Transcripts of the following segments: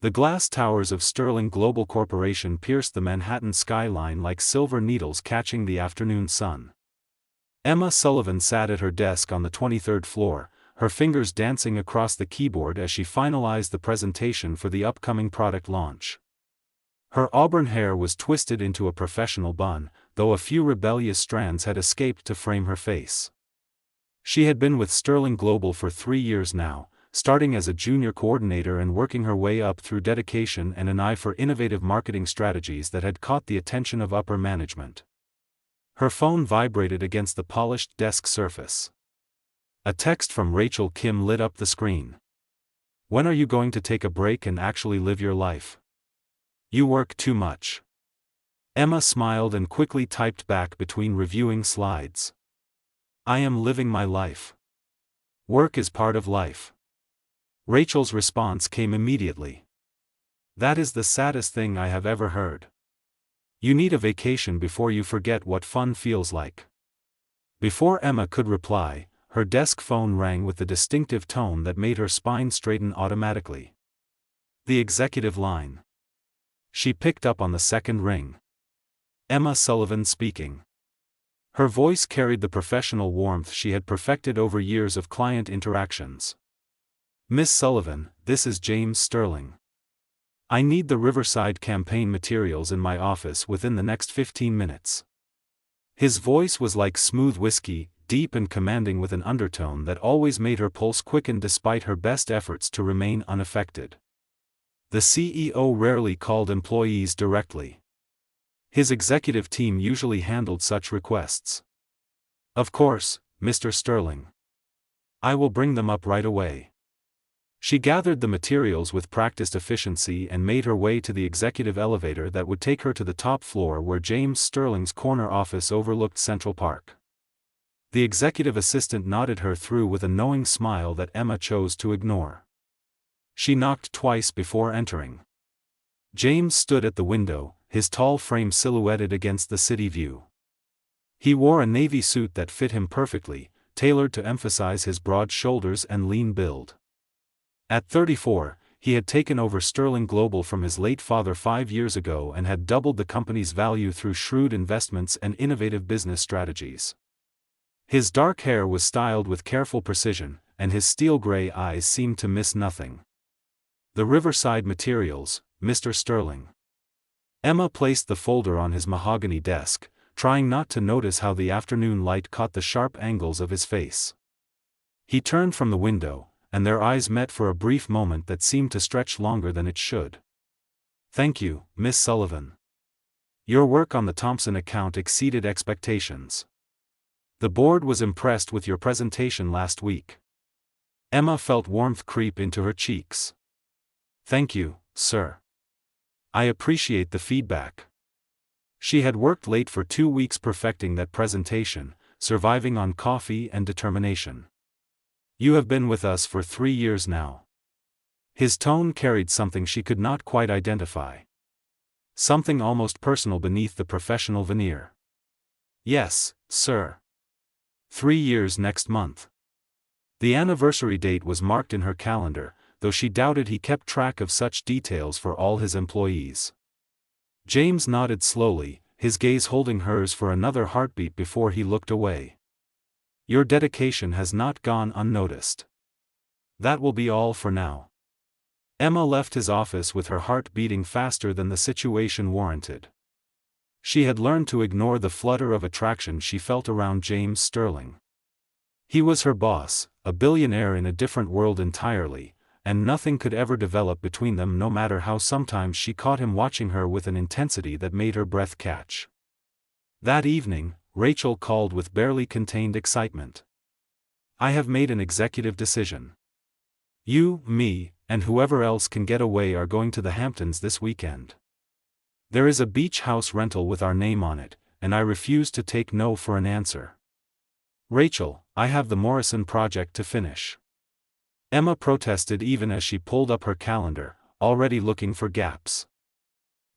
The glass towers of Sterling Global Corporation pierced the Manhattan skyline like silver needles catching the afternoon sun. Emma Sullivan sat at her desk on the 23rd floor, her fingers dancing across the keyboard as she finalized the presentation for the upcoming product launch. Her auburn hair was twisted into a professional bun, though a few rebellious strands had escaped to frame her face. She had been with Sterling Global for 3 years now, starting as a junior coordinator and working her way up through dedication and an eye for innovative marketing strategies that had caught the attention of upper management. Her phone vibrated against the polished desk surface. A text from Rachel Kim lit up the screen. "When are you going to take a break and actually live your life? You work too much." Emma smiled and quickly typed back between reviewing slides. "I am living my life. Work is part of life." Rachel's response came immediately. "That is the saddest thing I have ever heard. You need a vacation before you forget what fun feels like." Before Emma could reply, her desk phone rang with the distinctive tone that made her spine straighten automatically. The executive line. She picked up on the second ring. Emma Sullivan speaking. Her voice carried the professional warmth she had perfected over years of client interactions. "Miss Sullivan, this is James Sterling. I need the Riverside campaign materials in my office within the next 15 minutes. His voice was like smooth whiskey, deep and commanding with an undertone that always made her pulse quicken despite her best efforts to remain unaffected. The CEO rarely called employees directly. His executive team usually handled such requests. "Of course, Mr. Sterling. I will bring them up right away." She gathered the materials with practiced efficiency and made her way to the executive elevator that would take her to the top floor where James Sterling's corner office overlooked Central Park. The executive assistant nodded her through with a knowing smile that Emma chose to ignore. She knocked twice before entering. James stood at the window, his tall frame silhouetted against the city view. He wore a navy suit that fit him perfectly, tailored to emphasize his broad shoulders and lean build. At 34, he had taken over Sterling Global from his late father 5 years ago and had doubled the company's value through shrewd investments and innovative business strategies. His dark hair was styled with careful precision, and his steel-gray eyes seemed to miss nothing. "The Riverside materials, Mr. Sterling." Emma placed the folder on his mahogany desk, trying not to notice how the afternoon light caught the sharp angles of his face. He turned from the window, and their eyes met for a brief moment that seemed to stretch longer than it should. "Thank you, Miss Sullivan. Your work on the Thompson account exceeded expectations. The board was impressed with your presentation last week." Emma felt warmth creep into her cheeks. "Thank you, sir. I appreciate the feedback." She had worked late for 2 weeks perfecting that presentation, surviving on coffee and determination. "You have been with us for 3 years now." His tone carried something she could not quite identify. Something almost personal beneath the professional veneer. "Yes, sir. 3 years next month." The anniversary date was marked in her calendar, though she doubted he kept track of such details for all his employees. James nodded slowly, his gaze holding hers for another heartbeat before he looked away. "Your dedication has not gone unnoticed. That will be all for now." Emma left his office with her heart beating faster than the situation warranted. She had learned to ignore the flutter of attraction she felt around James Sterling. He was her boss, a billionaire in a different world entirely, and nothing could ever develop between them no matter how sometimes she caught him watching her with an intensity that made her breath catch. That evening, Rachel called with barely contained excitement. "I have made an executive decision. You, me, and whoever else can get away are going to the Hamptons this weekend. There is a beach house rental with our name on it, and I refuse to take no for an answer. Rachel, I have the Morrison project to finish." Emma protested even as she pulled up her calendar, already looking for gaps.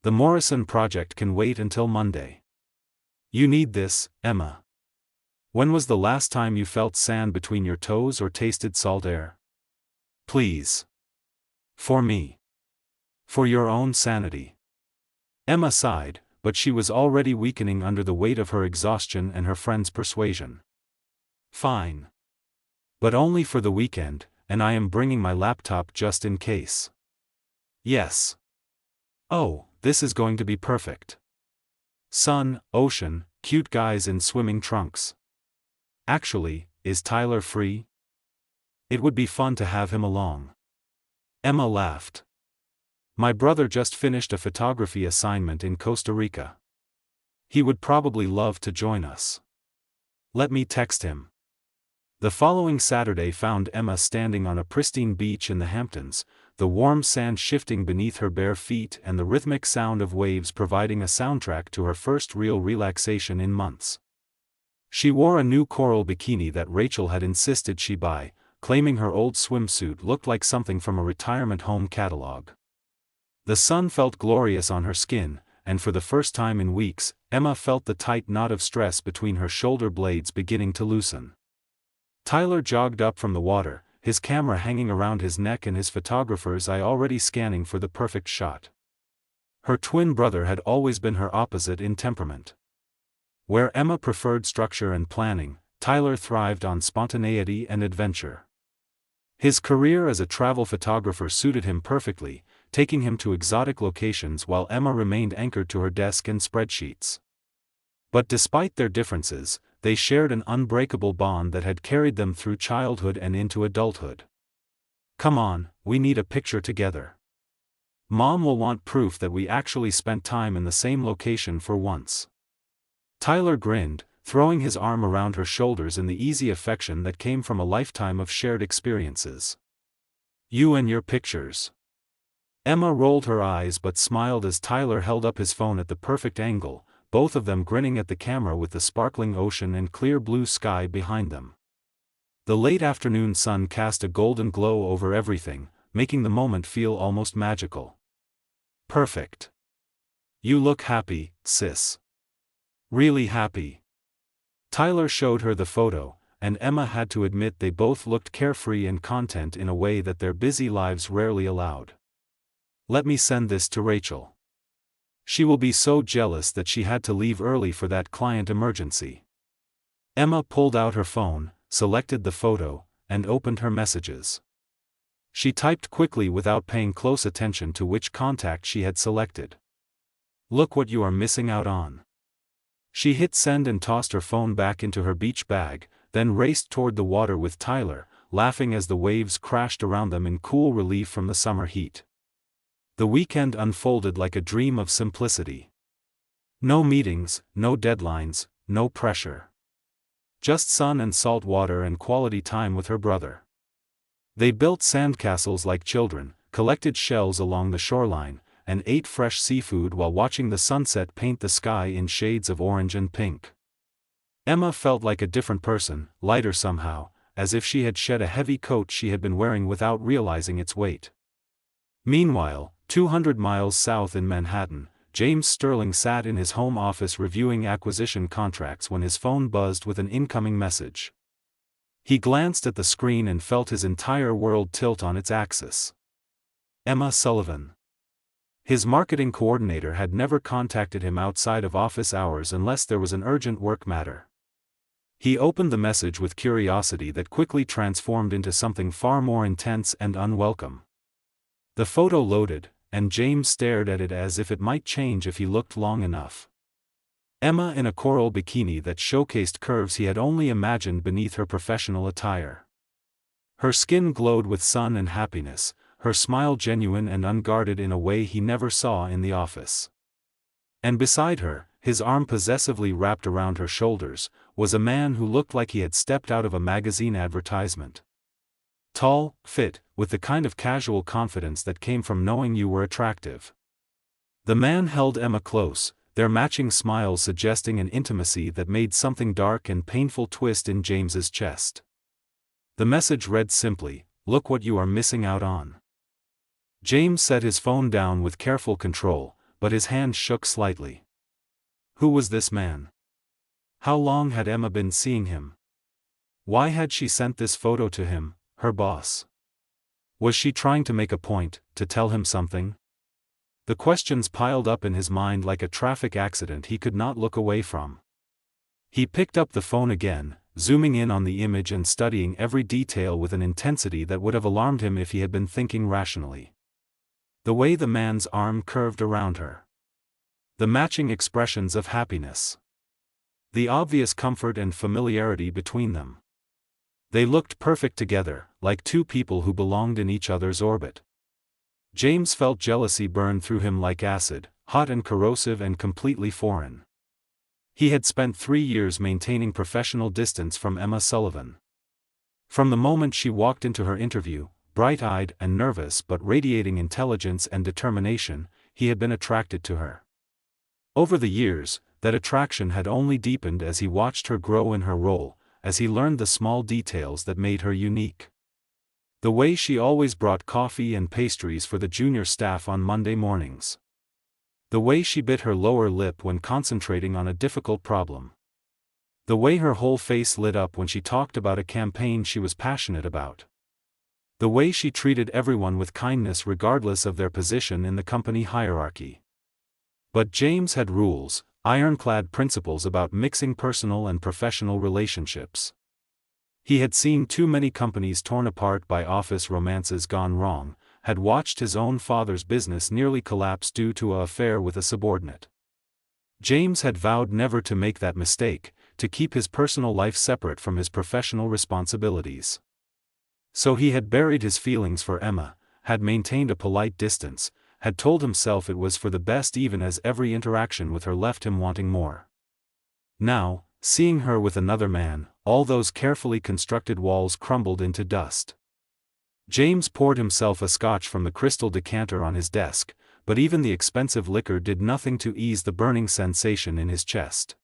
"The Morrison project can wait until Monday. You need this, Emma. When was the last time you felt sand between your toes or tasted salt air? Please. For me. For your own sanity. Emma sighed, but she was already weakening under the weight of her exhaustion and her friend's persuasion. Fine. But only for the weekend, and I am bringing my laptop just in case. Yes. Oh, this is going to be perfect. Sun, ocean, cute guys in swimming trunks. Actually, is Tyler free? It would be fun to have him along. Emma laughed. My brother just finished a photography assignment in Costa Rica. He would probably love to join us. Let me text him. The following Saturday found Emma standing on a pristine beach in the Hamptons, the warm sand shifting beneath her bare feet and the rhythmic sound of waves providing a soundtrack to her first real relaxation in months. She wore a new coral bikini that Rachel had insisted she buy, claiming her old swimsuit looked like something from a retirement home catalog. The sun felt glorious on her skin, and for the first time in weeks, Emma felt the tight knot of stress between her shoulder blades beginning to loosen. Tyler jogged up from the water, his camera hanging around his neck and his photographer's eye already scanning for the perfect shot. Her twin brother had always been her opposite in temperament. Where Emma preferred structure and planning, Tyler thrived on spontaneity and adventure. His career as a travel photographer suited him perfectly, taking him to exotic locations while Emma remained anchored to her desk and spreadsheets. But despite their differences, they shared an unbreakable bond that had carried them through childhood and into adulthood. Come on, we need a picture together. Mom will want proof that we actually spent time in the same location for once. Tyler grinned, throwing his arm around her shoulders in the easy affection that came from a lifetime of shared experiences. You and your pictures. Emma rolled her eyes but smiled as Tyler held up his phone at the perfect angle, both of them grinning at the camera with the sparkling ocean and clear blue sky behind them. The late afternoon sun cast a golden glow over everything, making the moment feel almost magical. Perfect. You look happy, sis. Really happy. Tyler showed her the photo, and Emma had to admit they both looked carefree and content in a way that their busy lives rarely allowed. Let me send this to Rachel. She will be so jealous that she had to leave early for that client emergency. Emma pulled out her phone, selected the photo, and opened her messages. She typed quickly without paying close attention to which contact she had selected. Look what you are missing out on. She hit send and tossed her phone back into her beach bag, then raced toward the water with Tyler, laughing as the waves crashed around them in cool relief from the summer heat. The weekend unfolded like a dream of simplicity. No meetings, no deadlines, no pressure. Just sun and salt water and quality time with her brother. They built sandcastles like children, collected shells along the shoreline, and ate fresh seafood while watching the sunset paint the sky in shades of orange and pink. Emma felt like a different person, lighter somehow, as if she had shed a heavy coat she had been wearing without realizing its weight. Meanwhile, 200 miles south in Manhattan, James Sterling sat in his home office reviewing acquisition contracts when his phone buzzed with an incoming message. He glanced at the screen and felt his entire world tilt on its axis. Emma Sullivan. His marketing coordinator had never contacted him outside of office hours unless there was an urgent work matter. He opened the message with curiosity that quickly transformed into something far more intense and unwelcome. The photo loaded, and James stared at it as if it might change if he looked long enough. Emma in a coral bikini that showcased curves he had only imagined beneath her professional attire. Her skin glowed with sun and happiness, her smile genuine and unguarded in a way he never saw in the office. And beside her, his arm possessively wrapped around her shoulders, was a man who looked like he had stepped out of a magazine advertisement. Tall, fit, with the kind of casual confidence that came from knowing you were attractive. The man held Emma close, their matching smiles suggesting an intimacy that made something dark and painful twist in James's chest. The message read simply, "Look what you are missing out on." James set his phone down with careful control, but his hand shook slightly. Who was this man? How long had Emma been seeing him? Why had she sent this photo to him, her boss? Was she trying to make a point, to tell him something? The questions piled up in his mind like a traffic accident he could not look away from. He picked up the phone again, zooming in on the image and studying every detail with an intensity that would have alarmed him if he had been thinking rationally. The way the man's arm curved around her. The matching expressions of happiness. The obvious comfort and familiarity between them. They looked perfect together, like two people who belonged in each other's orbit. James felt jealousy burn through him like acid, hot and corrosive and completely foreign. He had spent 3 years maintaining professional distance from Emma Sullivan. From the moment she walked into her interview, bright-eyed and nervous but radiating intelligence and determination, he had been attracted to her. Over the years, that attraction had only deepened as he watched her grow in her role, as he learned the small details that made her unique. The way she always brought coffee and pastries for the junior staff on Monday mornings. The way she bit her lower lip when concentrating on a difficult problem. The way her whole face lit up when she talked about a campaign she was passionate about. The way she treated everyone with kindness regardless of their position in the company hierarchy. But James had rules, ironclad principles about mixing personal and professional relationships. He had seen too many companies torn apart by office romances gone wrong, had watched his own father's business nearly collapse due to an affair with a subordinate. James had vowed never to make that mistake, to keep his personal life separate from his professional responsibilities. So he had buried his feelings for Emma, had maintained a polite distance, had told himself it was for the best even as every interaction with her left him wanting more. Now, seeing her with another man, all those carefully constructed walls crumbled into dust. James poured himself a scotch from the crystal decanter on his desk, but even the expensive liquor did nothing to ease the burning sensation in his chest.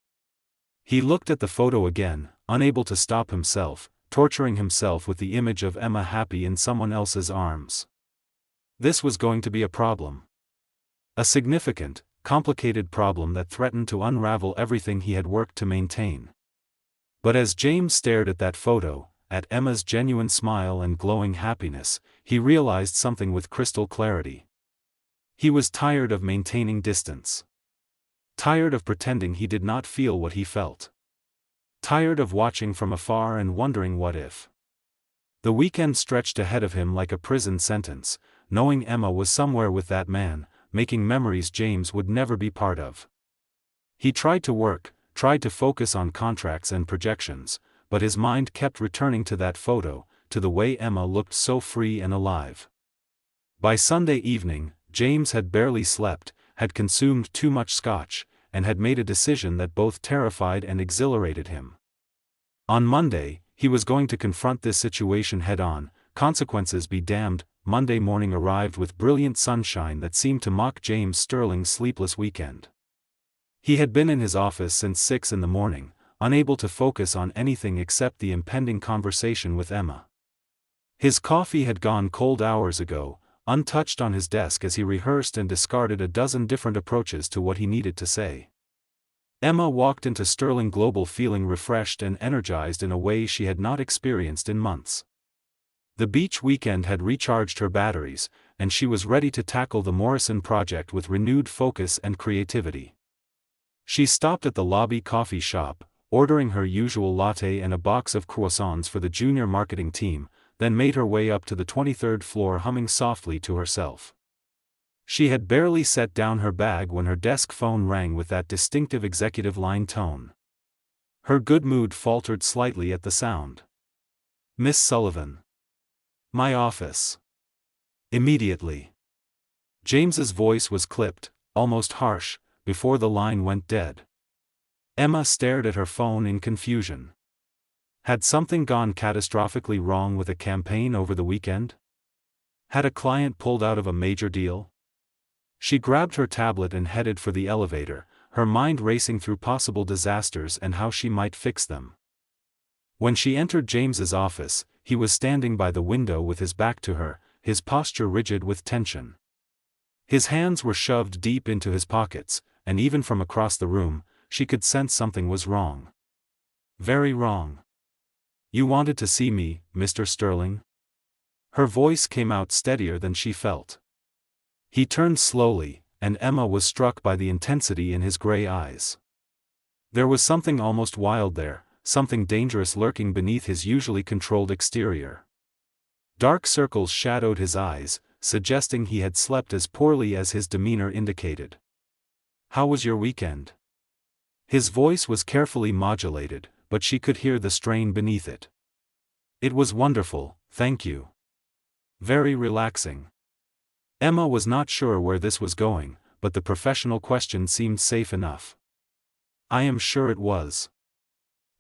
He looked at the photo again, unable to stop himself, torturing himself with the image of Emma happy in someone else's arms. This was going to be a problem. A significant, complicated problem that threatened to unravel everything he had worked to maintain. But as James stared at that photo, at Emma's genuine smile and glowing happiness, he realized something with crystal clarity. He was tired of maintaining distance. Tired of pretending he did not feel what he felt. Tired of watching from afar and wondering what if. The weekend stretched ahead of him like a prison sentence, knowing Emma was somewhere with that man, making memories James would never be part of. He tried to work, tried to focus on contracts and projections, but his mind kept returning to that photo, to the way Emma looked so free and alive. By Sunday evening, James had barely slept, had consumed too much scotch, and had made a decision that both terrified and exhilarated him. On Monday, he was going to confront this situation head-on, consequences be damned. Monday morning arrived with brilliant sunshine that seemed to mock James Sterling's sleepless weekend. He had been in his office since 6 in the morning, unable to focus on anything except the impending conversation with Emma. His coffee had gone cold hours ago, untouched on his desk as he rehearsed and discarded a dozen different approaches to what he needed to say. Emma walked into Sterling Global feeling refreshed and energized in a way she had not experienced in months. The beach weekend had recharged her batteries, and she was ready to tackle the Morrison project with renewed focus and creativity. She stopped at the lobby coffee shop, ordering her usual latte and a box of croissants for the junior marketing team, then made her way up to the 23rd floor humming softly to herself. She had barely set down her bag when her desk phone rang with that distinctive executive line tone. Her good mood faltered slightly at the sound. "Miss Sullivan." "My office." "Immediately." James's voice was clipped, almost harsh, before the line went dead. Emma stared at her phone in confusion. Had something gone catastrophically wrong with a campaign over the weekend? Had a client pulled out of a major deal? She grabbed her tablet and headed for the elevator, her mind racing through possible disasters and how she might fix them. When she entered James's office, he was standing by the window with his back to her, his posture rigid with tension. His hands were shoved deep into his pockets, and even from across the room, she could sense something was wrong. Very wrong. "You wanted to see me, Mr. Sterling?" Her voice came out steadier than she felt. He turned slowly, and Emma was struck by the intensity in his gray eyes. There was something almost wild there, something dangerous lurking beneath his usually controlled exterior. Dark circles shadowed his eyes, suggesting he had slept as poorly as his demeanor indicated. "How was your weekend?" His voice was carefully modulated, but she could hear the strain beneath it. "It was wonderful, thank you. Very relaxing." Emma was not sure where this was going, but the professional question seemed safe enough. "I am sure it was."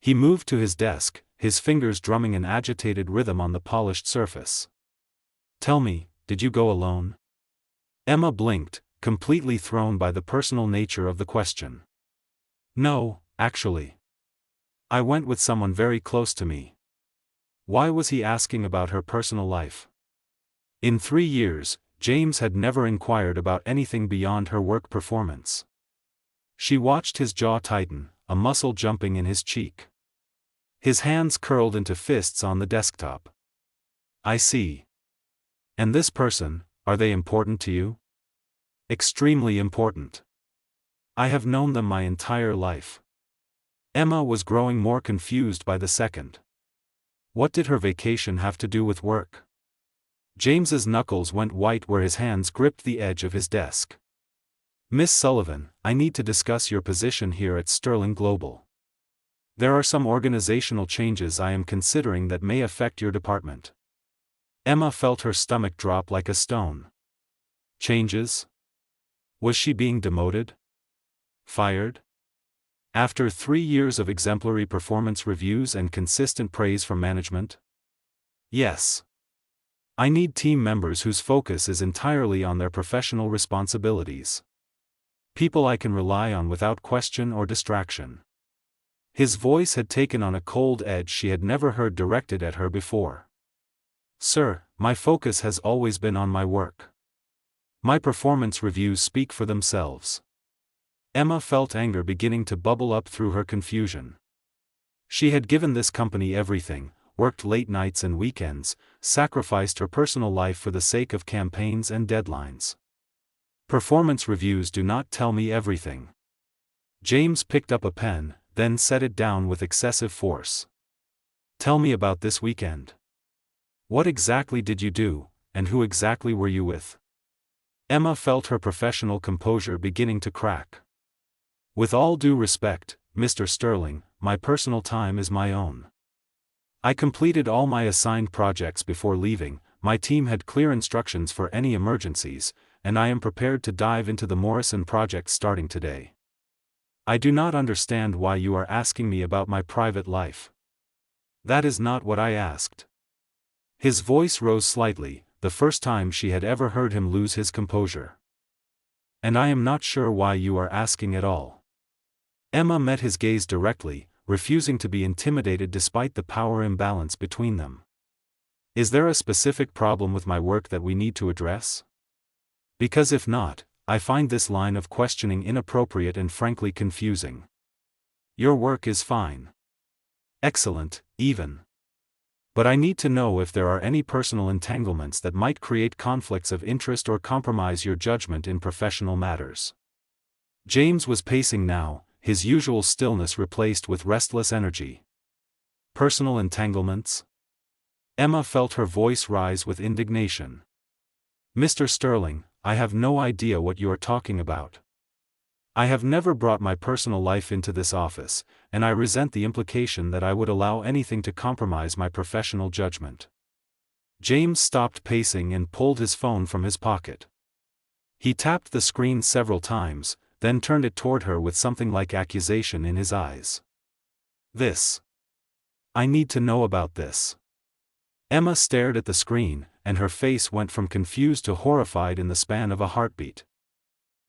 He moved to his desk, his fingers drumming an agitated rhythm on the polished surface. "Tell me, did you go alone?" Emma blinked, completely thrown by the personal nature of the question. "No, actually. I went with someone very close to me." Why was he asking about her personal life? In 3 years, James had never inquired about anything beyond her work performance. She watched his jaw tighten, a muscle jumping in his cheek. His hands curled into fists on the desktop. "I see. And this person, are they important to you?" "Extremely important. I have known them my entire life." Emma was growing more confused by the second. What did her vacation have to do with work? James's knuckles went white where his hands gripped the edge of his desk. "Miss Sullivan, I need to discuss your position here at Sterling Global. There are some organizational changes I am considering that may affect your department." Emma felt her stomach drop like a stone. Changes? Was she being demoted? Fired? After 3 years of exemplary performance reviews and consistent praise from management? Yes. I need team members whose focus is entirely on their professional responsibilities. People I can rely on without question or distraction. His voice had taken on a cold edge she had never heard directed at her before. "Sir, my focus has always been on my work. My performance reviews speak for themselves." Emma felt anger beginning to bubble up through her confusion. She had given this company everything, worked late nights and weekends, sacrificed her personal life for the sake of campaigns and deadlines. "Performance reviews do not tell me everything." James picked up a pen, then set it down with excessive force. "Tell me about this weekend. What exactly did you do, and who exactly were you with?" Emma felt her professional composure beginning to crack. "With all due respect, Mr. Sterling, my personal time is my own. I completed all my assigned projects before leaving, my team had clear instructions for any emergencies, and I am prepared to dive into the Morrison project starting today. I do not understand why you are asking me about my private life. That is not what I asked." His voice rose slightly, the first time she had ever heard him lose his composure. "And I am not sure why you are asking at all." Emma met his gaze directly, refusing to be intimidated despite the power imbalance between them. "Is there a specific problem with my work that we need to address? Because if not, I find this line of questioning inappropriate and frankly confusing. Your work is fine. Excellent, even. But I need to know if there are any personal entanglements that might create conflicts of interest or compromise your judgment in professional matters." James was pacing now, his usual stillness replaced with restless energy. "Personal entanglements?" Emma felt her voice rise with indignation. "Mr. Sterling, I have no idea what you are talking about. I have never brought my personal life into this office, and I resent the implication that I would allow anything to compromise my professional judgment." James stopped pacing and pulled his phone from his pocket. He tapped the screen several times, then turned it toward her with something like accusation in his eyes. "This. I need to know about this." Emma stared at the screen, and her face went from confused to horrified in the span of a heartbeat.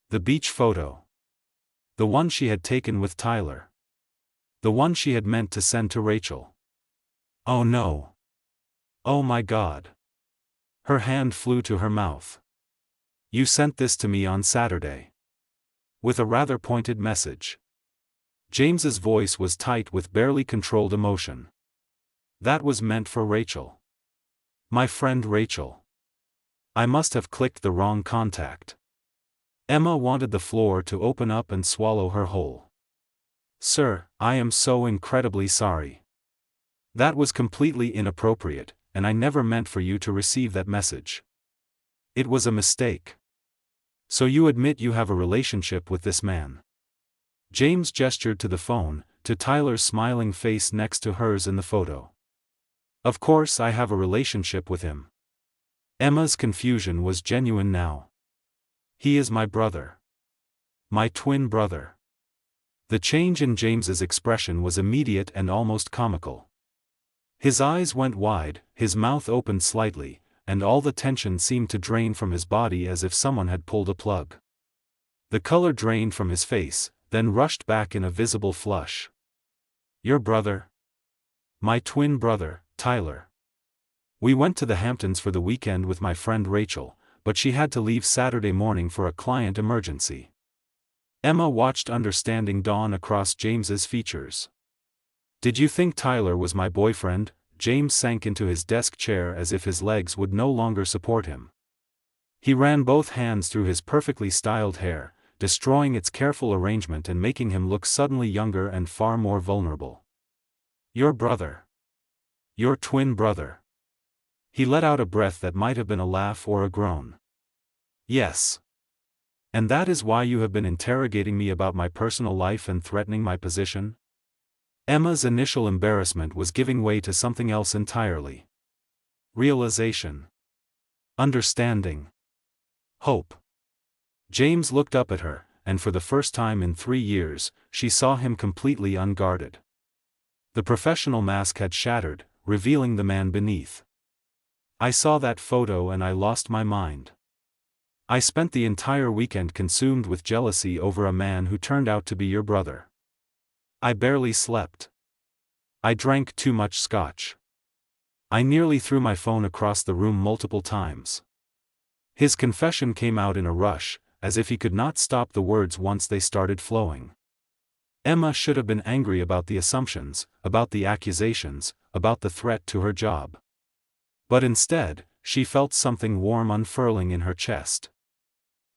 The beach photo. The one she had taken with Tyler. The one she had meant to send to Rachel. Oh no. Oh my God. Her hand flew to her mouth. "You sent this to me on Saturday." With a rather pointed message. James's voice was tight with barely controlled emotion. "That was meant for Rachel. My friend Rachel. I must have clicked the wrong contact." Emma wanted the floor to open up and swallow her whole. "Sir, I am so incredibly sorry. That was completely inappropriate, and I never meant for you to receive that message. It was a mistake. So you admit you have a relationship with this man?" James gestured to the phone, to Tyler's smiling face next to hers in the photo. "Of course I have a relationship with him." Emma's confusion was genuine now. "He is my brother. My twin brother." The change in James's expression was immediate and almost comical. His eyes went wide, his mouth opened slightly, and all the tension seemed to drain from his body as if someone had pulled a plug. The color drained from his face, then rushed back in a visible flush. "Your brother?" "My twin brother, Tyler. We went to the Hamptons for the weekend with my friend Rachel, but she had to leave Saturday morning for a client emergency." Emma watched understanding dawn across James's features. "Did you think Tyler was my boyfriend?" James sank into his desk chair as if his legs would no longer support him. He ran both hands through his perfectly styled hair, destroying its careful arrangement and making him look suddenly younger and far more vulnerable. "Your brother. Your twin brother." He let out a breath that might have been a laugh or a groan. "Yes. And that is why you have been interrogating me about my personal life and threatening my position?" Emma's initial embarrassment was giving way to something else entirely. Realization. Understanding. Hope. James looked up at her, and for the first time in 3 years, she saw him completely unguarded. The professional mask had shattered, revealing the man beneath. "I saw that photo and I lost my mind. I spent the entire weekend consumed with jealousy over a man who turned out to be your brother. I barely slept. I drank too much scotch. I nearly threw my phone across the room multiple times." His confession came out in a rush, as if he could not stop the words once they started flowing. Emma should have been angry about the assumptions, about the accusations, about the threat to her job. But instead, she felt something warm unfurling in her chest.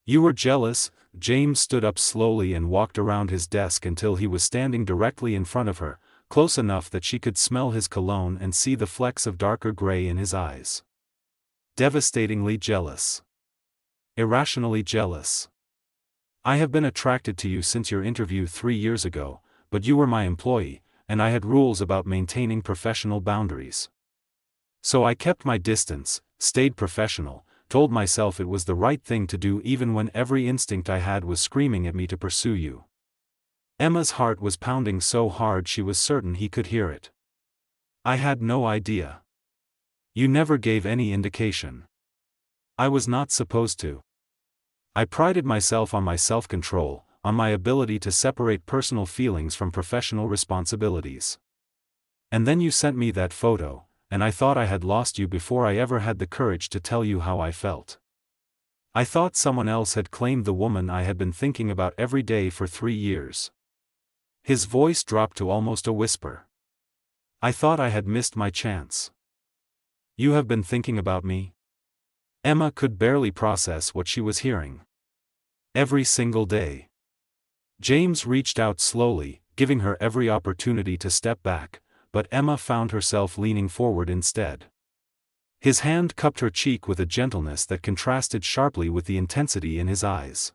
"You were jealous." James stood up slowly and walked around his desk until he was standing directly in front of her, close enough that she could smell his cologne and see the flecks of darker gray in his eyes. "Devastatingly jealous. Irrationally jealous. I have been attracted to you since your interview 3 years ago, but you were my employee, and I had rules about maintaining professional boundaries. So I kept my distance, stayed professional, told myself it was the right thing to do even when every instinct I had was screaming at me to pursue you." Emma's heart was pounding so hard she was certain he could hear it. "I had no idea. You never gave any indication. I was not supposed to. I prided myself on my self-control, on my ability to separate personal feelings from professional responsibilities. And then you sent me that photo, and I thought I had lost you before I ever had the courage to tell you how I felt. I thought someone else had claimed the woman I had been thinking about every day for 3 years." His voice dropped to almost a whisper. "I thought I had missed my chance." "You have been thinking about me?" Emma could barely process what she was hearing. "Every single day." James reached out slowly, giving her every opportunity to step back, but Emma found herself leaning forward instead. His hand cupped her cheek with a gentleness that contrasted sharply with the intensity in his eyes.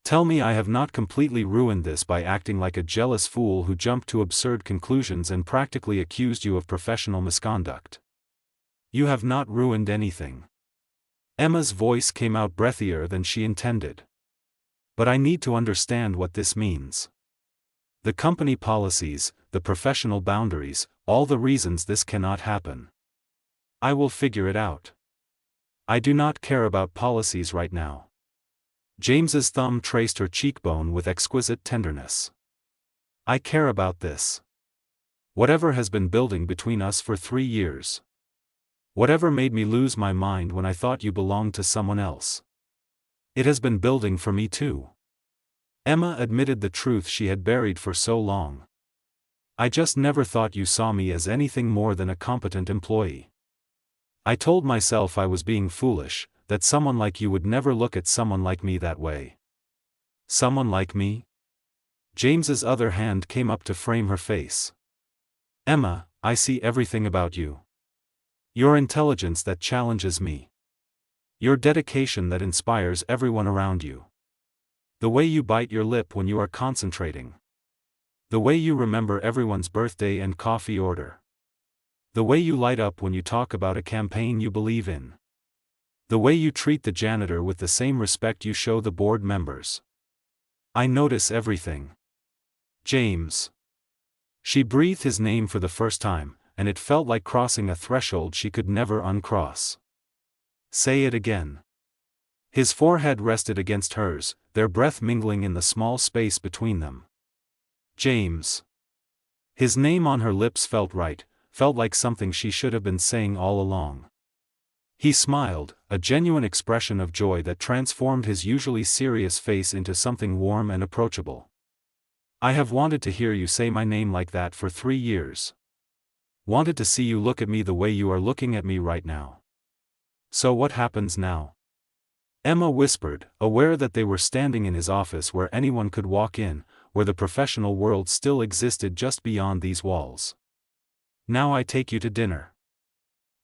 "Tell me I have not completely ruined this by acting like a jealous fool who jumped to absurd conclusions and practically accused you of professional misconduct." "You have not ruined anything." Emma's voice came out breathier than she intended. "But I need to understand what this means. The company policies, the professional boundaries, all the reasons this cannot happen. I will figure it out. I do not care about policies right now." James's thumb traced her cheekbone with exquisite tenderness. "I care about this. Whatever has been building between us for 3 years. Whatever made me lose my mind when I thought you belonged to someone else. It has been building for me too." Emma admitted the truth she had buried for so long. "I just never thought you saw me as anything more than a competent employee. I told myself I was being foolish, that someone like you would never look at someone like me that way. Someone like me? James's other hand came up to frame her face. Emma, I see everything about you. Your intelligence that challenges me. Your dedication that inspires everyone around you. The way you bite your lip when you are concentrating. The way you remember everyone's birthday and coffee order. The way you light up when you talk about a campaign you believe in. The way you treat the janitor with the same respect you show the board members. I notice everything. James. She breathed his name for the first time, and it felt like crossing a threshold she could never uncross. Say it again. His forehead rested against hers, their breath mingling in the small space between them. James. His name on her lips felt right, felt like something she should have been saying all along. He smiled, a genuine expression of joy that transformed his usually serious face into something warm and approachable. I have wanted to hear you say my name like that for 3 years. Wanted to see you look at me the way you are looking at me right now. So what happens now? Emma whispered, aware that they were standing in his office where anyone could walk in, where the professional world still existed just beyond these walls. Now I take you to dinner.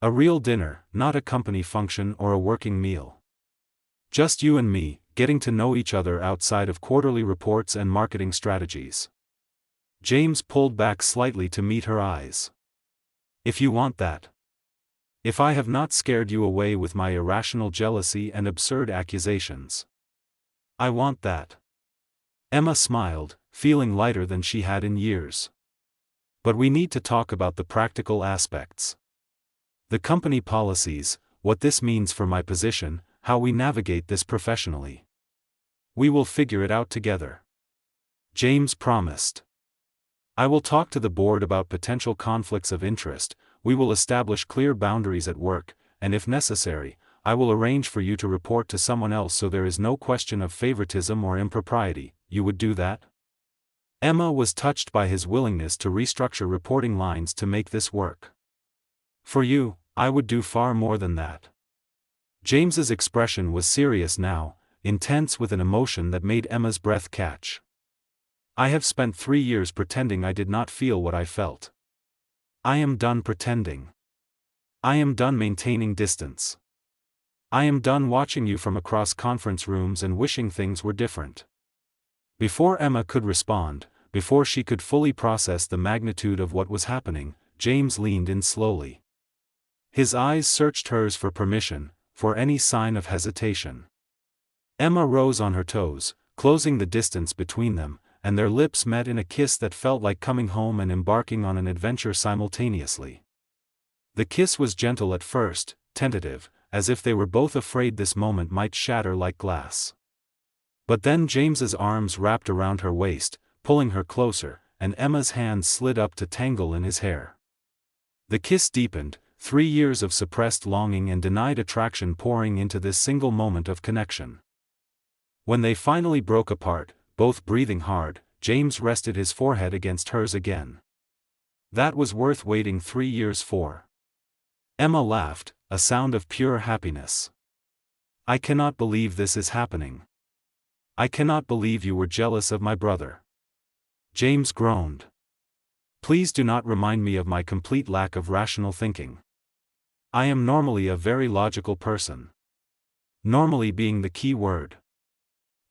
A real dinner, not a company function or a working meal. Just you and me, getting to know each other outside of quarterly reports and marketing strategies. James pulled back slightly to meet her eyes. If you want that. If I have not scared you away with my irrational jealousy and absurd accusations. I want that. Emma smiled, feeling lighter than she had in years. But we need to talk about the practical aspects. The company policies, what this means for my position, how we navigate this professionally. We will figure it out together. James promised. I will talk to the board about potential conflicts of interest, we will establish clear boundaries at work, and if necessary, I will arrange for you to report to someone else so there is no question of favoritism or impropriety. You would do that? Emma was touched by his willingness to restructure reporting lines to make this work. For you, I would do far more than that. James's expression was serious now, intense with an emotion that made Emma's breath catch. I have spent 3 years pretending I did not feel what I felt. I am done pretending. I am done maintaining distance. I am done watching you from across conference rooms and wishing things were different. Before Emma could respond, before she could fully process the magnitude of what was happening, James leaned in slowly. His eyes searched hers for permission, for any sign of hesitation. Emma rose on her toes, closing the distance between them, and their lips met in a kiss that felt like coming home and embarking on an adventure simultaneously. The kiss was gentle at first, tentative, as if they were both afraid this moment might shatter like glass. But then James's arms wrapped around her waist, pulling her closer, and Emma's hands slid up to tangle in his hair. The kiss deepened, 3 years of suppressed longing and denied attraction pouring into this single moment of connection. When they finally broke apart, both breathing hard, James rested his forehead against hers again. That was worth waiting 3 years for. Emma laughed, a sound of pure happiness. I cannot believe this is happening. I cannot believe you were jealous of my brother. James groaned. Please do not remind me of my complete lack of rational thinking. I am normally a very logical person. Normally being the key word.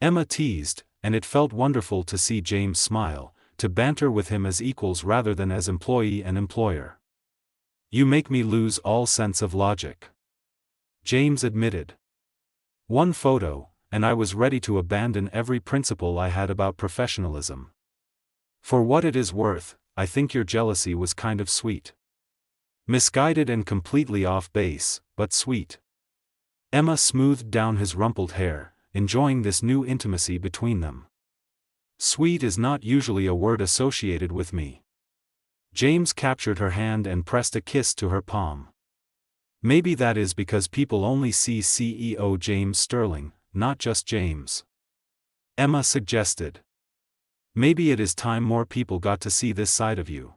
Emma teased, and it felt wonderful to see James smile, to banter with him as equals rather than as employee and employer. You make me lose all sense of logic. James admitted. One photo, and I was ready to abandon every principle I had about professionalism. For what it is worth, I think your jealousy was kind of sweet. Misguided and completely off base, but sweet. Emma smoothed down his rumpled hair, enjoying this new intimacy between them. Sweet is not usually a word associated with me. James captured her hand and pressed a kiss to her palm. Maybe that is because people only see CEO James Sterling, not just James. Emma suggested. Maybe it is time more people got to see this side of you.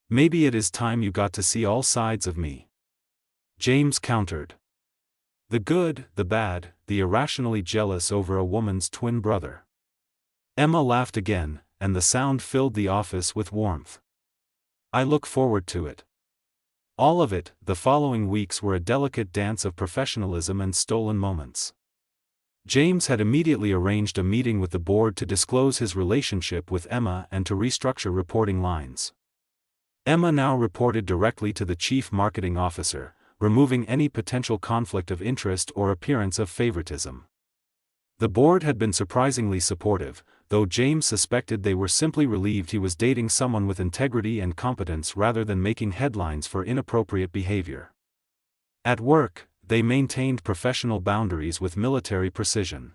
Maybe it is time you got to see all sides of me. James countered. The good, the bad, the irrationally jealous over a woman's twin brother. Emma laughed again, and the sound filled the office with warmth. I look forward to it. All of it. The following weeks were a delicate dance of professionalism and stolen moments. James had immediately arranged a meeting with the board to disclose his relationship with Emma and to restructure reporting lines. Emma now reported directly to the chief marketing officer, removing any potential conflict of interest or appearance of favoritism. The board had been surprisingly supportive, though James suspected they were simply relieved he was dating someone with integrity and competence rather than making headlines for inappropriate behavior. At work, they maintained professional boundaries with military precision.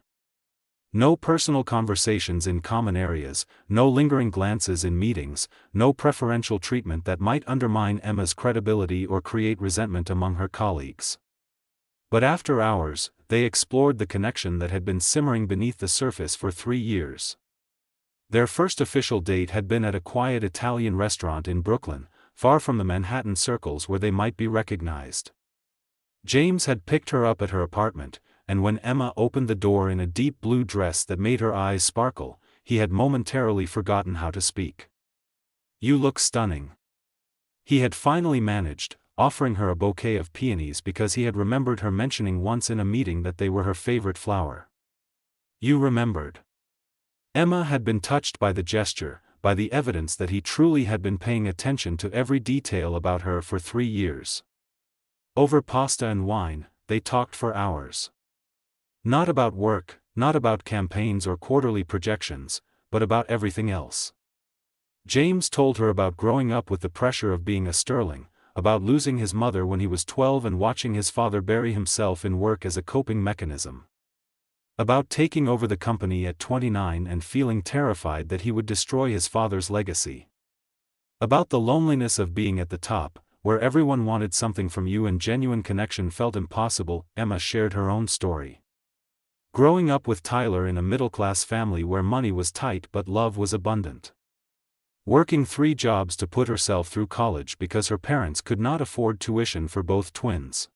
No personal conversations in common areas, no lingering glances in meetings, no preferential treatment that might undermine Emma's credibility or create resentment among her colleagues. But after hours, they explored the connection that had been simmering beneath the surface for 3 years. Their first official date had been at a quiet Italian restaurant in Brooklyn, far from the Manhattan circles where they might be recognized. James had picked her up at her apartment, and when Emma opened the door in a deep blue dress that made her eyes sparkle, he had momentarily forgotten how to speak. "You look stunning." He had finally managed, offering her a bouquet of peonies because he had remembered her mentioning once in a meeting that they were her favorite flower. "You remembered." Emma had been touched by the gesture, by the evidence that he truly had been paying attention to every detail about her for 3 years. Over pasta and wine, they talked for hours. Not about work, not about campaigns or quarterly projections, but about everything else. James told her about growing up with the pressure of being a sterling, about losing his mother when he was 12 and watching his father bury himself in work as a coping mechanism. About taking over the company at 29 and feeling terrified that he would destroy his father's legacy. About the loneliness of being at the top, where everyone wanted something from you and genuine connection felt impossible. Emma shared her own story. Growing up with Tyler in a middle-class family where money was tight but love was abundant. Working 3 jobs to put herself through college because her parents could not afford tuition for both twins.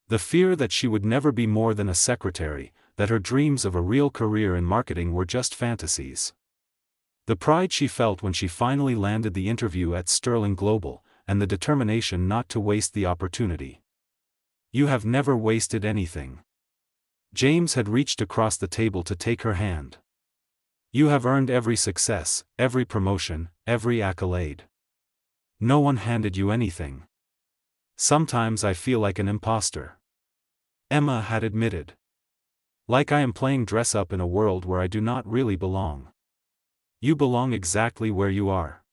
The fear that she would never be more than a secretary, that her dreams of a real career in marketing were just fantasies. The pride she felt when she finally landed the interview at Sterling Global, and the determination not to waste the opportunity. "You have never wasted anything." James had reached across the table to take her hand. "You have earned every success, every promotion, every accolade. No one handed you anything." "Sometimes I feel like an imposter," Emma had admitted. "Like I am playing dress-up in a world where I do not really belong." "You belong exactly where you are.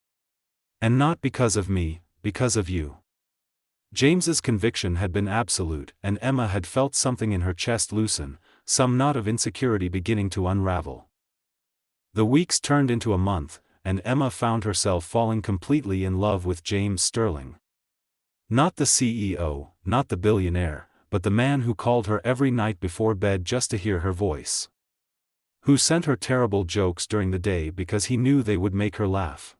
And not because of me, because of you." James's conviction had been absolute, and Emma had felt something in her chest loosen, some knot of insecurity beginning to unravel. The weeks turned into a month, and Emma found herself falling completely in love with James Sterling. Not the CEO, not the billionaire, but the man who called her every night before bed just to hear her voice. Who sent her terrible jokes during the day because he knew they would make her laugh.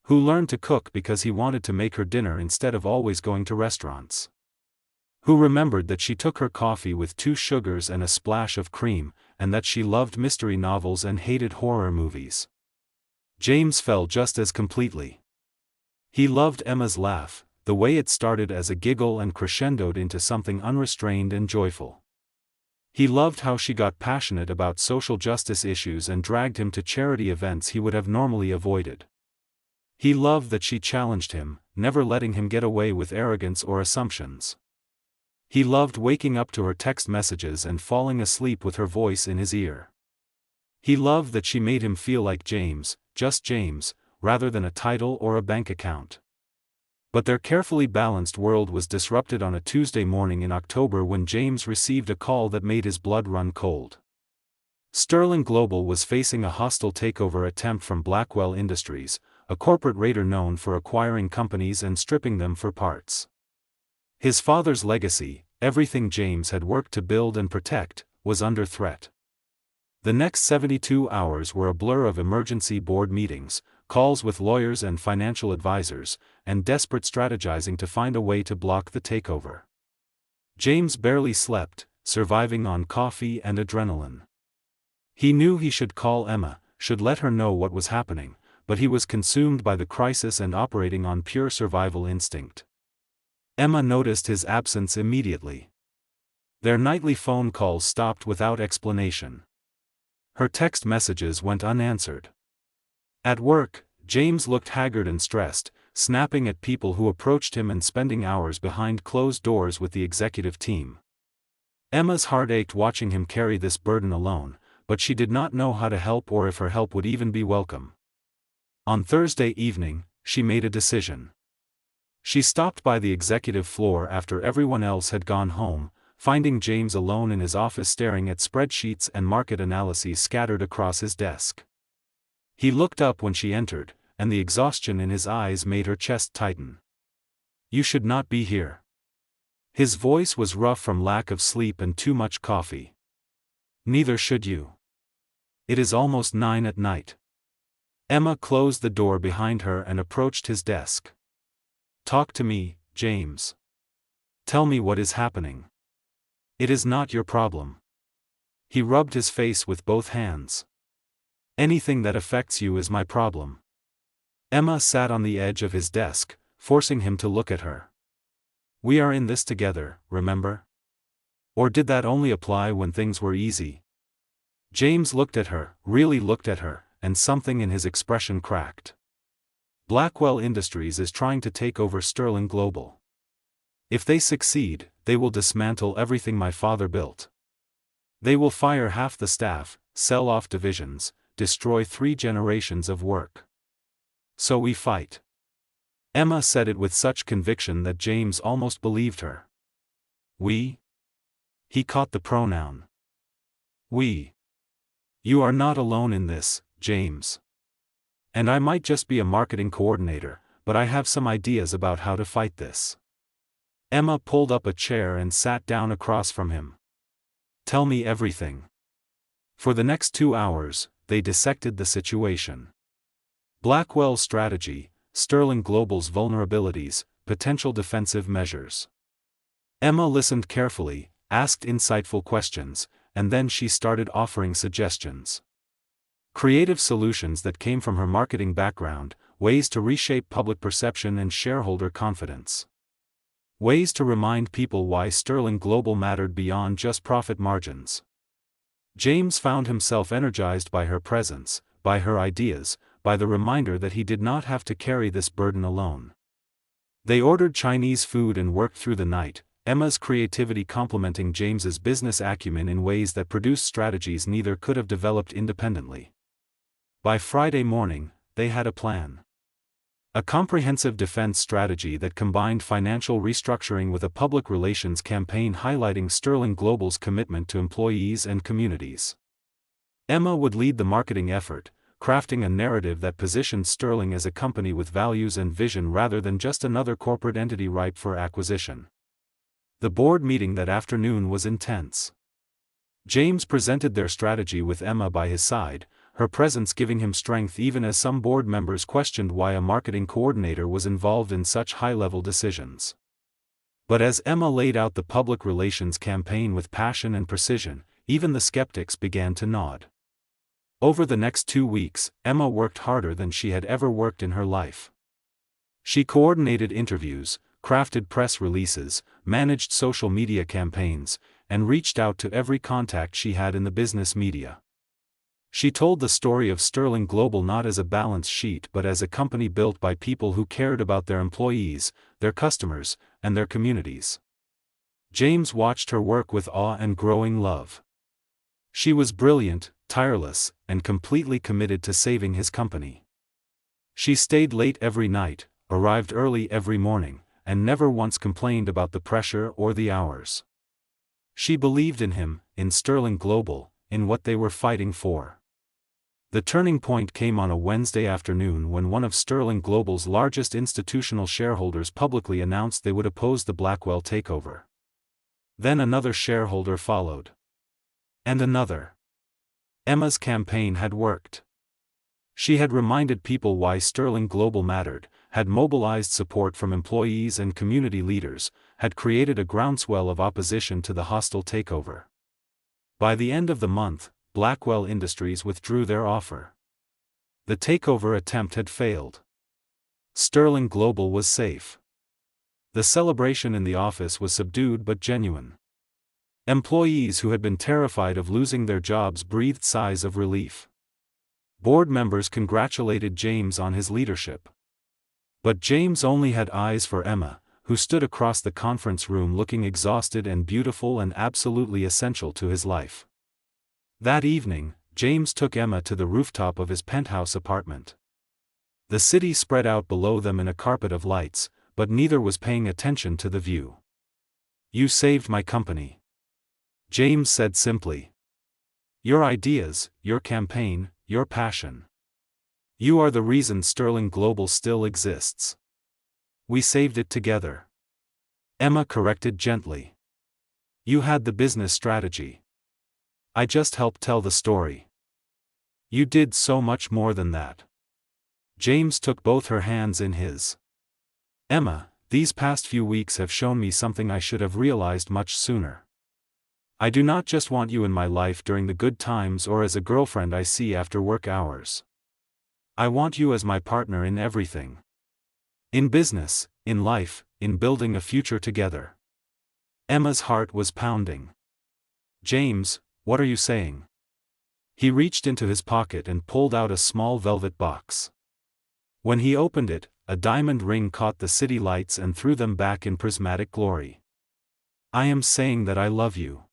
Who learned to cook because he wanted to make her dinner instead of always going to restaurants. Who remembered that she took her coffee with 2 sugars and a splash of cream, and that she loved mystery novels and hated horror movies. James fell just as completely. He loved Emma's laugh, the way it started as a giggle and crescendoed into something unrestrained and joyful. He loved how she got passionate about social justice issues and dragged him to charity events he would have normally avoided. He loved that she challenged him, never letting him get away with arrogance or assumptions. He loved waking up to her text messages and falling asleep with her voice in his ear. He loved that she made him feel like James, just James, rather than a title or a bank account. But their carefully balanced world was disrupted on a Tuesday morning in October when James received a call that made his blood run cold. Sterling Global was facing a hostile takeover attempt from Blackwell Industries, a corporate raider known for acquiring companies and stripping them for parts. His father's legacy, everything James had worked to build and protect, was under threat. The next 72 hours were a blur of emergency board meetings, calls with lawyers and financial advisors, and desperate strategizing to find a way to block the takeover. James barely slept, surviving on coffee and adrenaline. He knew he should call Emma, should let her know what was happening, but he was consumed by the crisis and operating on pure survival instinct. Emma noticed his absence immediately. Their nightly phone calls stopped without explanation. Her text messages went unanswered. At work, James looked haggard and stressed, snapping at people who approached him and spending hours behind closed doors with the executive team. Emma's heart ached watching him carry this burden alone, but she did not know how to help or if her help would even be welcome. On Thursday evening, she made a decision. She stopped by the executive floor after everyone else had gone home, finding James alone in his office staring at spreadsheets and market analyses scattered across his desk. He looked up when she entered, and the exhaustion in his eyes made her chest tighten. "You should not be here." His voice was rough from lack of sleep and too much coffee. "Neither should you. It is almost 9 at night." Emma closed the door behind her and approached his desk. "Talk to me, James. Tell me what is happening. It is not your problem." He rubbed his face with both hands. "Anything that affects you is my problem." Emma sat on the edge of his desk, forcing him to look at her. "We are in this together, remember? Or did that only apply when things were easy?" James looked at her, really looked at her, and something in his expression cracked. "Blackwell Industries is trying to take over Sterling Global. If they succeed, they will dismantle everything my father built. They will fire half the staff, sell off divisions, destroy 3 generations of work. So we fight." Emma said it with such conviction that James almost believed her. "We?" He caught the pronoun. "We. You are not alone in this, James. And I might just be a marketing coordinator, but I have some ideas about how to fight this." Emma pulled up a chair and sat down across from him. "Tell me everything." For the next 2 hours, they dissected the situation. Blackwell's strategy, Sterling Global's vulnerabilities, potential defensive measures. Emma listened carefully, asked insightful questions, and then she started offering suggestions. Creative solutions that came from her marketing background, ways to reshape public perception and shareholder confidence. Ways to remind people why Sterling Global mattered beyond just profit margins. James found himself energized by her presence, by her ideas, by the reminder that he did not have to carry this burden alone. They ordered Chinese food and worked through the night, Emma's creativity complementing James's business acumen in ways that produced strategies neither could have developed independently. By Friday morning, they had a plan. A comprehensive defense strategy that combined financial restructuring with a public relations campaign highlighting Sterling Global's commitment to employees and communities. Emma would lead the marketing effort, crafting a narrative that positioned Sterling as a company with values and vision rather than just another corporate entity ripe for acquisition. The board meeting that afternoon was intense. James presented their strategy with Emma by his side, her presence giving him strength even as some board members questioned why a marketing coordinator was involved in such high-level decisions. But as Emma laid out the public relations campaign with passion and precision, even the skeptics began to nod. Over the next 2 weeks, Emma worked harder than she had ever worked in her life. She coordinated interviews, crafted press releases, managed social media campaigns, and reached out to every contact she had in the business media. She told the story of Sterling Global not as a balance sheet but as a company built by people who cared about their employees, their customers, and their communities. James watched her work with awe and growing love. She was brilliant, tireless, and completely committed to saving his company. She stayed late every night, arrived early every morning, and never once complained about the pressure or the hours. She believed in him, in Sterling Global, in what they were fighting for. The turning point came on a Wednesday afternoon when one of Sterling Global's largest institutional shareholders publicly announced they would oppose the Blackwell takeover. Then another shareholder followed. And another. Emma's campaign had worked. She had reminded people why Sterling Global mattered, had mobilized support from employees and community leaders, had created a groundswell of opposition to the hostile takeover. By the end of the month, Blackwell Industries withdrew their offer. The takeover attempt had failed. Sterling Global was safe. The celebration in the office was subdued but genuine. Employees who had been terrified of losing their jobs breathed sighs of relief. Board members congratulated James on his leadership. But James only had eyes for Emma, who stood across the conference room looking exhausted and beautiful and absolutely essential to his life. That evening, James took Emma to the rooftop of his penthouse apartment. The city spread out below them in a carpet of lights, but neither was paying attention to the view. "You saved my company," James said simply. "Your ideas, your campaign, your passion. You are the reason Sterling Global still exists. We saved it together." Emma corrected gently. "You had the business strategy. I just helped tell the story. You did so much more than that." James took both her hands in his. "Emma, these past few weeks have shown me something I should have realized much sooner. I do not just want you in my life during the good times or as a girlfriend I see after work hours. I want you as my partner in everything. In business, in life, in building a future together." Emma's heart was pounding. "James, what are you saying?" He reached into his pocket and pulled out a small velvet box. When he opened it, a diamond ring caught the city lights and threw them back in prismatic glory. "I am saying that I love you.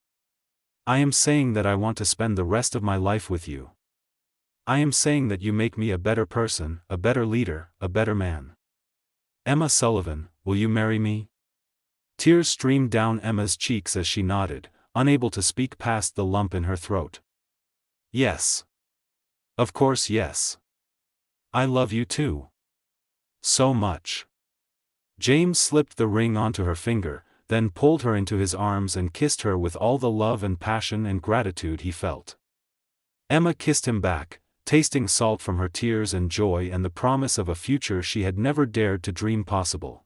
I am saying that I want to spend the rest of my life with you. I am saying that you make me a better person, a better leader, a better man. Emma Sullivan, will you marry me?" Tears streamed down Emma's cheeks as she nodded, unable to speak past the lump in her throat. "Yes. Of course, yes. I love you too. So much." James slipped the ring onto her finger, then pulled her into his arms and kissed her with all the love and passion and gratitude he felt. Emma kissed him back, tasting salt from her tears and joy and the promise of a future she had never dared to dream possible.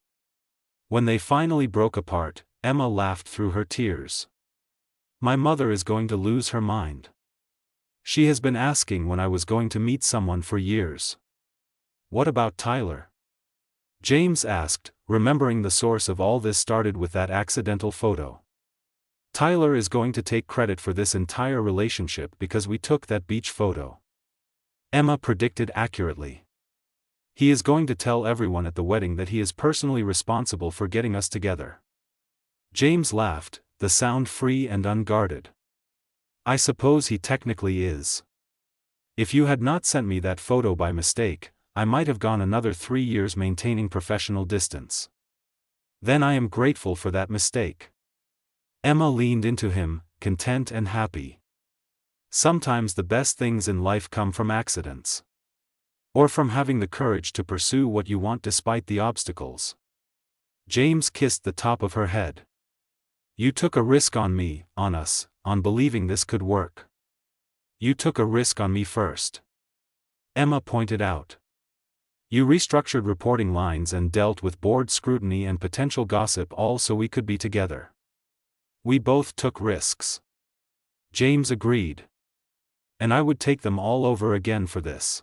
When they finally broke apart, Emma laughed through her tears. "My mother is going to lose her mind. She has been asking when I was going to meet someone for years." "What about Tyler?" James asked, remembering the source of all this started with that accidental photo. "Tyler is going to take credit for this entire relationship because we took that beach photo," Emma predicted accurately. "He is going to tell everyone at the wedding that he is personally responsible for getting us together." James laughed, the sound free and unguarded. "I suppose he technically is. If you had not sent me that photo by mistake, I might have gone another 3 years maintaining professional distance. Then I am grateful for that mistake." Emma leaned into him, content and happy. Sometimes the best things in life come from accidents. Or from having the courage to pursue what you want despite the obstacles. James kissed the top of her head. "You took a risk on me, on us, on believing this could work. You took a risk on me first," Emma pointed out. "You restructured reporting lines and dealt with board scrutiny and potential gossip all so we could be together. We both took risks." James agreed. "And I would take them all over again for this.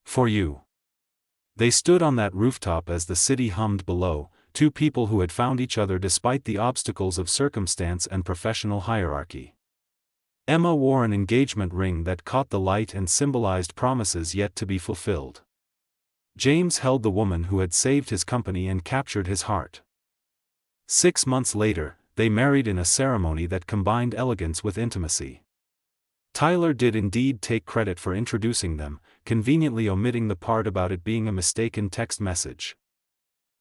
For you." They stood on that rooftop as the city hummed below, two people who had found each other despite the obstacles of circumstance and professional hierarchy. Emma wore an engagement ring that caught the light and symbolized promises yet to be fulfilled. James held the woman who had saved his company and captured his heart. 6 months later, they married in a ceremony that combined elegance with intimacy. Tyler did indeed take credit for introducing them, conveniently omitting the part about it being a mistaken text message.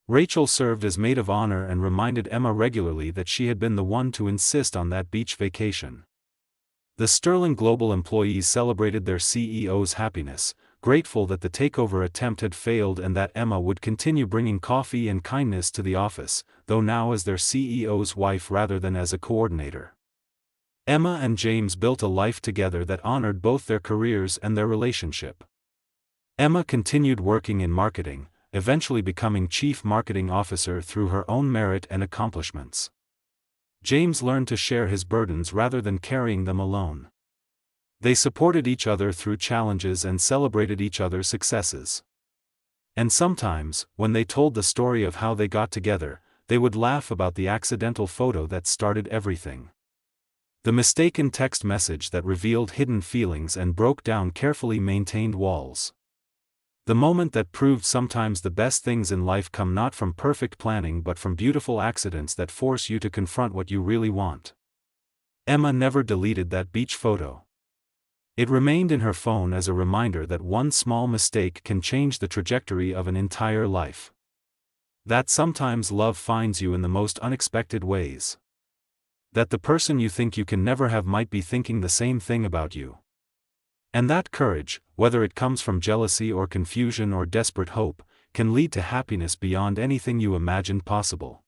Rachel served as maid of honor and reminded Emma regularly that she had been the one to insist on that beach vacation. The Sterling Global employees celebrated their CEO's happiness, grateful that the takeover attempt had failed and that Emma would continue bringing coffee and kindness to the office, though now as their CEO's wife rather than as a coordinator. Emma and James built a life together that honored both their careers and their relationship. Emma continued working in marketing, eventually becoming Chief Marketing Officer through her own merit and accomplishments. James learned to share his burdens rather than carrying them alone. They supported each other through challenges and celebrated each other's successes. And sometimes, when they told the story of how they got together, they would laugh about the accidental photo that started everything. The mistaken text message that revealed hidden feelings and broke down carefully maintained walls. The moment that proved sometimes the best things in life come not from perfect planning but from beautiful accidents that force you to confront what you really want. Emma never deleted that beach photo. It remained in her phone as a reminder that one small mistake can change the trajectory of an entire life. That sometimes love finds you in the most unexpected ways. That the person you think you can never have might be thinking the same thing about you. And that courage, whether it comes from jealousy or confusion or desperate hope, can lead to happiness beyond anything you imagined possible.